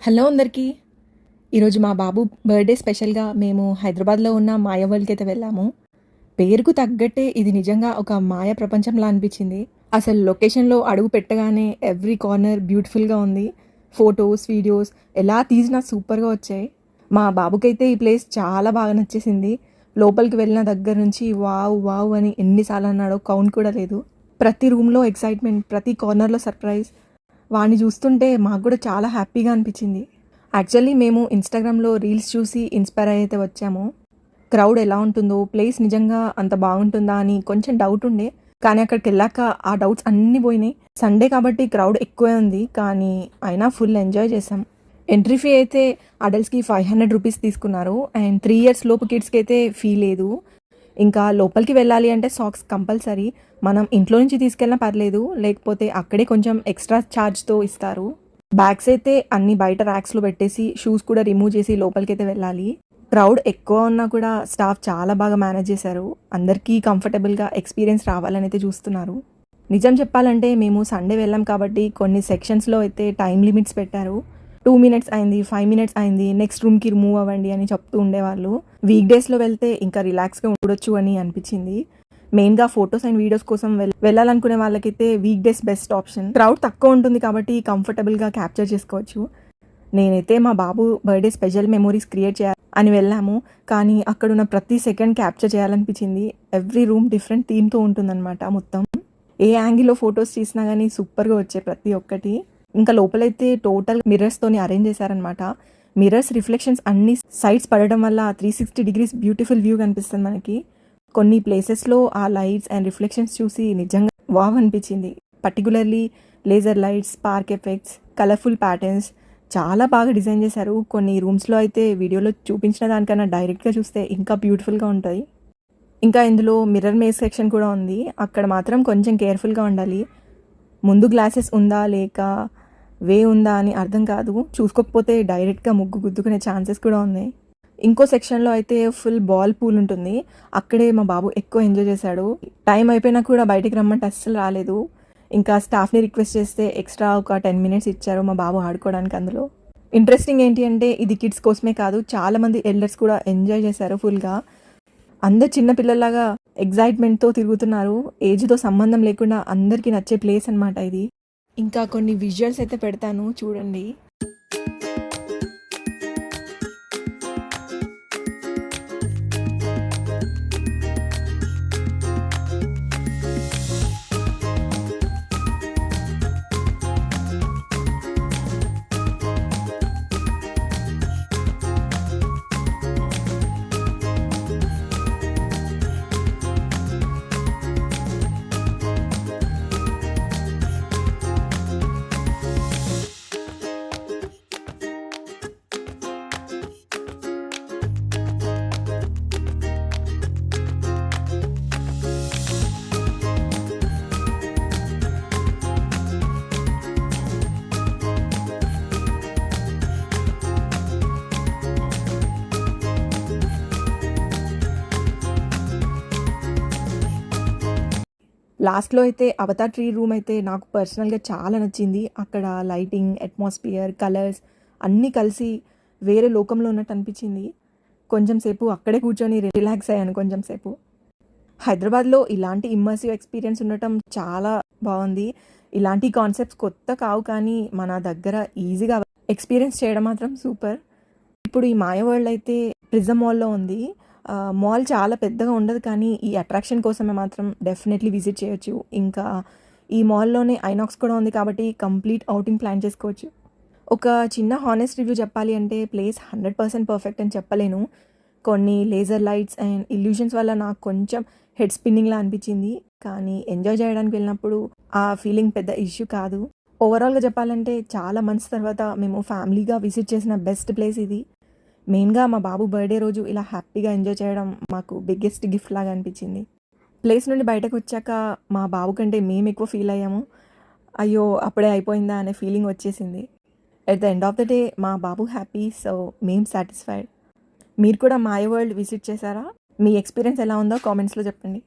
Hello అందరికీ. ఈరోజు మా బాబు బర్త్డే స్పెషల్గా మేము హైదరాబాద్లో ఉన్న మాయ వరల్డ్కి అయితే వెళ్ళాము. పేరుకు తగ్గట్టే ఇది నిజంగా ఒక మాయ ప్రపంచంలా అనిపించింది. అసలు లొకేషన్లో అడుగు పెట్టగానే ఎవ్రీ కార్నర్ బ్యూటిఫుల్గా ఉంది. ఫొటోస్, వీడియోస్ ఎలా తీసినా సూపర్గా వచ్చాయి. మా బాబుకైతే ఈ ప్లేస్ చాలా బాగా నచ్చేసింది. లోపలికి వెళ్ళిన దగ్గర నుంచి వావ్ వావ్ అని ఎన్నిసార్లు అన్నాడో కౌంట్ కూడా లేదు. ప్రతి రూమ్లో ఎక్సైట్మెంట్, ప్రతి కార్నర్లో సర్ప్రైజ్. వాడిని చూస్తుంటే మాకు కూడా చాలా హ్యాపీగా అనిపించింది. యాక్చువల్లీ మేము ఇన్స్టాగ్రామ్లో రీల్స్ చూసి ఇన్స్పైర్ అయితే వచ్చాము. క్రౌడ్ ఎలా ఉంటుందో, ప్లేస్ నిజంగా అంత బాగుంటుందా అని కొంచెం డౌట్ ఉండే, కానీ అక్కడికి వెళ్ళాక ఆ డౌట్స్ అన్నీ పోయినాయి. సండే కాబట్టి క్రౌడ్ ఎక్కువే ఉంది, కానీ అయినా ఫుల్ ఎంజాయ్ చేసాం. ఎంట్రీ ఫీ అయితే అడల్ట్స్కి 500 రూపీస్ తీసుకున్నారు. అండ్ 3 years లోపు కిడ్స్కి అయితే ఫీ లేదు. ఇంకా లోపలికి వెళ్ళాలి అంటే సాక్స్ కంపల్సరీ. మనం ఇంట్లో నుంచి తీసుకెళ్ళినా పర్లేదు, లేకపోతే అక్కడే కొంచెం ఎక్స్ట్రా ఛార్జ్తో ఇస్తారు. బ్యాగ్స్ అయితే అన్ని బయట ర్యాక్స్లో పెట్టేసి షూస్ కూడా రిమూవ్ చేసి లోపలికి అయితే వెళ్ళాలి. క్రౌడ్ ఎక్కువ ఉన్నా కూడా స్టాఫ్ చాలా బాగా మేనేజ్ చేశారు. అందరికీ కంఫర్టబుల్గా ఎక్స్పీరియన్స్ రావాలని అయితే చూస్తున్నారు. నిజం చెప్పాలంటే మేము సండే వెళ్ళాం కాబట్టి కొన్ని సెక్షన్స్లో అయితే టైం లిమిట్స్ పెట్టారు. 2 minutes అయింది, 5 minutes అయింది, నెక్స్ట్ రూమ్కి మూవ్ అవ్వండి అని చెప్తూ ఉండేవాళ్ళు. వీక్ డేస్లో వెళ్తే ఇంకా రిలాక్స్గా ఉండొచ్చు అని అనిపించింది. మెయిన్గా ఫొటోస్ అండ్ వీడియోస్ కోసం వెళ్ళాలనుకునే వాళ్ళకైతే week days best option. Crowd తక్కువ ఉంటుంది కాబట్టి కంఫర్టబుల్గా క్యాప్చర్ చేసుకోవచ్చు. నేనైతే మా బాబు బర్త్డే స్పెషల్ మెమోరీస్ క్రియేట్ చేయాలి అని వెళ్ళాము, కానీ అక్కడున్న ప్రతి సెకండ్ క్యాప్చర్ చేయాలనిపించింది. ఎవ్రీ రూమ్ డిఫరెంట్ థీమ్తో ఉంటుందన్నమాట. మొత్తం ఏ యాంగిల్లో ఫొటోస్ తీసినా కానీ సూపర్గా వచ్చాయి ప్రతి ఒక్కటి. ఇంకా లోపలైతే టోటల్ మిర్రర్స్తోని అరేంజ్ చేశారనమాట. మిర్రర్స్ రిఫ్లెక్షన్స్ అన్ని సైడ్స్ పడడం వల్ల 360 degrees బ్యూటిఫుల్ వ్యూ కనిపిస్తుంది మనకి. కొన్ని ప్లేసెస్లో ఆ లైట్స్ అండ్ రిఫ్లెక్షన్స్ చూసి నిజంగా వావ్ అనిపించింది. Particularly laser lights, spark effects, colourful patterns చాలా బాగా డిజైన్ చేశారు. కొన్ని రూమ్స్లో అయితే వీడియోలో చూపించిన దానికన్నా డైరెక్ట్గా చూస్తే ఇంకా బ్యూటిఫుల్గా ఉంటుంది. ఇంకా ఇందులో మిర్రర్ మేజ్ సెక్షన్ కూడా ఉంది. అక్కడ మాత్రం కొంచెం కేర్ఫుల్గా ఉండాలి. ముందు గ్లాసెస్ ఉందా లేక వే ఉందా అని అర్థం కాదు. చూసుకోకపోతే డైరెక్ట్గా ముగ్గు గుద్దుకునే ఛాన్సెస్ కూడా ఉన్నాయి. ఇంకో సెక్షన్లో అయితే ఫుల్ బాల్ పూల్ ఉంటుంది. అక్కడే మా బాబు ఎక్కువ ఎంజాయ్ చేశాడు. టైం అయిపోయినా కూడా బయటికి రమ్మంటే అస్సలు రాలేదు. ఇంకా స్టాఫ్ని రిక్వెస్ట్ చేస్తే ఎక్స్ట్రా ఒక 10 minutes ఇచ్చారు మా బాబు ఆడుకోవడానికి. అందులో ఇంట్రెస్టింగ్ ఏంటి అంటే ఇది కిడ్స్ కోసమే కాదు, చాలామంది ఎల్డర్స్ కూడా ఎంజాయ్ చేశారు ఫుల్గా. అందరు చిన్నపిల్లలాగా ఎగ్జైట్మెంట్తో తిరుగుతున్నారు. ఏజ్తో సంబంధం లేకుండా అందరికీ నచ్చే ప్లేస్ అనమాట ఇది. ఇంకా కొన్ని విజువల్స్ అయితే పెడతాను చూడండి. లాస్ట్లో అయితే అవతార్ ట్రీ రూమ్ అయితే నాకు పర్సనల్గా చాలా నచ్చింది. అక్కడ లైటింగ్, అట్మాస్ఫియర్, కలర్స్ అన్నీ కలిసి వేరే లోకంలో ఉన్నట్టు అనిపించింది. కొంచెం సేపు అక్కడే కూర్చొని రిలాక్స్ అయ్యాను కొంచెం సేపు. హైదరాబాద్లో ఇలాంటి ఇమ్మర్సివ్ ఎక్స్పీరియన్స్ ఉండటం చాలా బాగుంది. ఇలాంటి కాన్సెప్ట్స్ కొత్త కావు, కానీ మన దగ్గర ఈజీగా ఎక్స్పీరియన్స్ చేయడం మాత్రం సూపర్. ఇప్పుడు ఈ మాయ వరల్డ్ అయితే ప్రిజం మాల్లో ఉంది. మాల్ చాలా పెద్దగా ఉండదు, కానీ ఈ అట్రాక్షన్ కోసమే మాత్రం డెఫినెట్లీ విజిట్ చేయొచ్చు. ఇంకా ఈ మాల్లోనే ఐనాక్స్ కూడా ఉంది కాబట్టి కంప్లీట్ అవుటింగ్ ప్లాన్ చేసుకోవచ్చు. ఒక చిన్న హానెస్ట్ రివ్యూ చెప్పాలి అంటే ప్లేస్ 100% పర్ఫెక్ట్ అని చెప్పలేను. కొన్ని లేజర్ లైట్స్ అండ్ ఇల్యూషన్స్ వల్ల నాకు కొంచెం హెడ్ స్పిన్నింగ్లా అనిపించింది, కానీ ఎంజాయ్ చేయడానికి వెళ్ళినప్పుడు ఆ ఫీలింగ్ పెద్ద ఇష్యూ కాదు. ఓవరాల్గా చెప్పాలంటే చాలా మంత్స్ తర్వాత మేము ఫ్యామిలీగా విజిట్ చేసిన బెస్ట్ ప్లేస్ ఇది. మెయిన్గా మా బాబు బర్త్డే రోజు ఇలా హ్యాపీగా ఎంజాయ్ చేయడం మాకు బిగ్గెస్ట్ గిఫ్ట్ లాగా అనిపించింది. ప్లేస్ నుండి బయటకు వచ్చాక మా బాబు కంటే మేము ఎక్కువ ఫీల్ అయ్యాము. అయ్యో అప్పుడే అయిపోయిందా అనే ఫీలింగ్ వచ్చేసింది. At the end of the day మా బాబు హ్యాపీ, సో మేము సాటిస్ఫైడ్. మీరు కూడా మాయ వరల్డ్ విజిట్ చేశారా? మీ ఎక్స్పీరియన్స్ ఎలా ఉందో కామెంట్స్లో చెప్పండి.